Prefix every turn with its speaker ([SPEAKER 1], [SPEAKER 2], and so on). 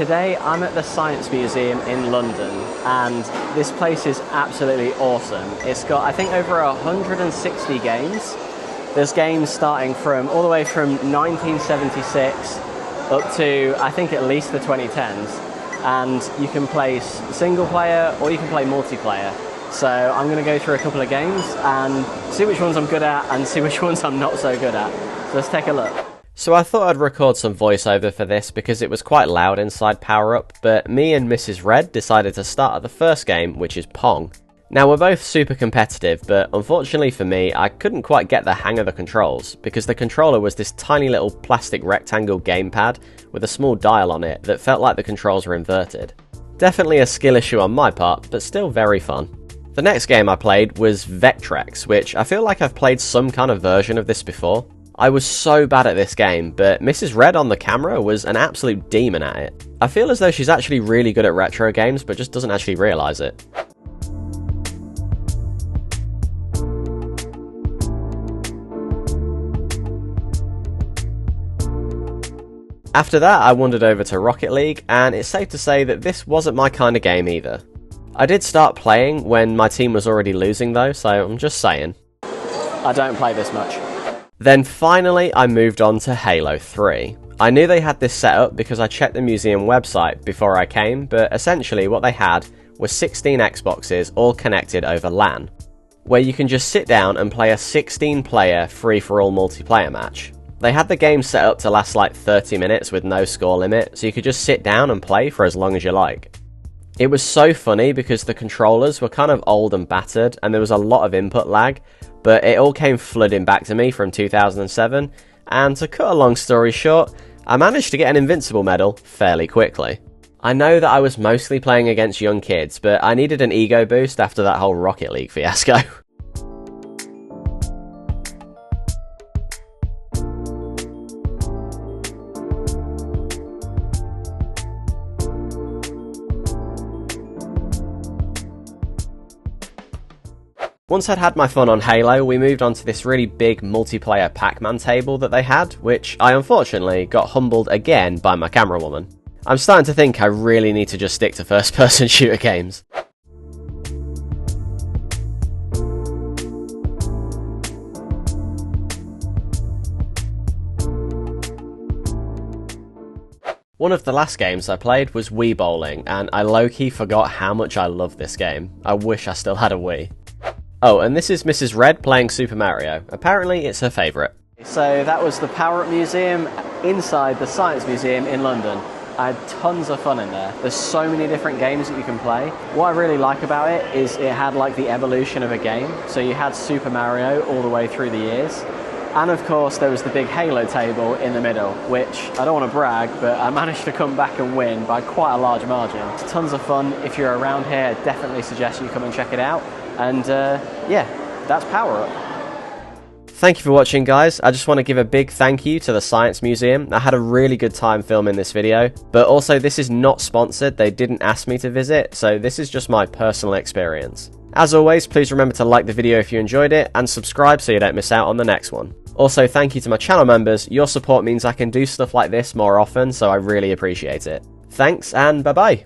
[SPEAKER 1] today I'm at the Science Museum in London, and this place is absolutely awesome. It's got, I think, over 160 games. There's games starting from all the way from 1976 up to, I think, at least the 2010s. And you can play single player or you can play multiplayer. So I'm going to go through a couple of games and see which ones I'm good at and see which ones I'm not so good at. So let's take a look.
[SPEAKER 2] So I thought I'd record some voiceover for this because it was quite loud inside Power Up, but me and Mrs. Red decided to start at the first game, which is Pong. Now, we're both super competitive, but unfortunately for me, I couldn't quite get the hang of the controls, because the controller was this tiny little plastic rectangle gamepad with a small dial on it that felt like the controls were inverted. Definitely a skill issue on my part, but still very fun. The next game I played was Vectrex, which I feel like I've played some kind of version of this before. I was so bad at this game, but Mrs. Red on the camera was an absolute demon at it. I feel as though she's actually really good at retro games, but just doesn't actually realise it. After that, I wandered over to Rocket League, and it's safe to say that this wasn't my kind of game either. I did start playing when my team was already losing though, so I'm just saying.
[SPEAKER 1] I don't play this much.
[SPEAKER 2] Then finally, I moved on to Halo 3. I knew they had this set up because I checked the museum website before I came, but essentially what they had was 16 Xboxes all connected over LAN, where you can just sit down and play a 16-player free-for-all multiplayer match. They had the game set up to last like 30 minutes with no score limit, so you could just sit down and play for as long as you like. It was so funny because the controllers were kind of old and battered and there was a lot of input lag, but it all came flooding back to me from 2007, and to cut a long story short, I managed to get an Invincible medal fairly quickly. I know that I was mostly playing against young kids, but I needed an ego boost after that whole Rocket League fiasco. Once I'd had my fun on Halo, we moved on to this really big multiplayer Pac-Man table that they had, which I unfortunately got humbled again by my camerawoman. I'm starting to think I really need to just stick to first-person shooter games. One of the last games I played was Wii Bowling, and I low-key forgot how much I love this game. I wish I still had a Wii. Oh, and this is Mrs. Red playing Super Mario. Apparently it's her favourite.
[SPEAKER 1] So that was the Power Up Museum inside the Science Museum in London. I had tons of fun in there. There's so many different games that you can play. What I really like about it is it had like the evolution of a game. So you had Super Mario all the way through the years. And of course there was the big Halo table in the middle, which I don't want to brag, but I managed to come back and win by quite a large margin. It's tons of fun. If you're around here, I definitely suggest you come and check it out. And yeah, that's Power Up.
[SPEAKER 2] Thank you for watching, guys. I just want to give a big thank you to the Science Museum. I had a really good time filming this video, but also this is not sponsored. They didn't ask me to visit, so this is just my personal experience. As always, please remember to like the video if you enjoyed it and subscribe so you don't miss out on the next one. Also, thank you to my channel members. Your support means I can do stuff like this more often, so I really appreciate it. Thanks and bye-bye.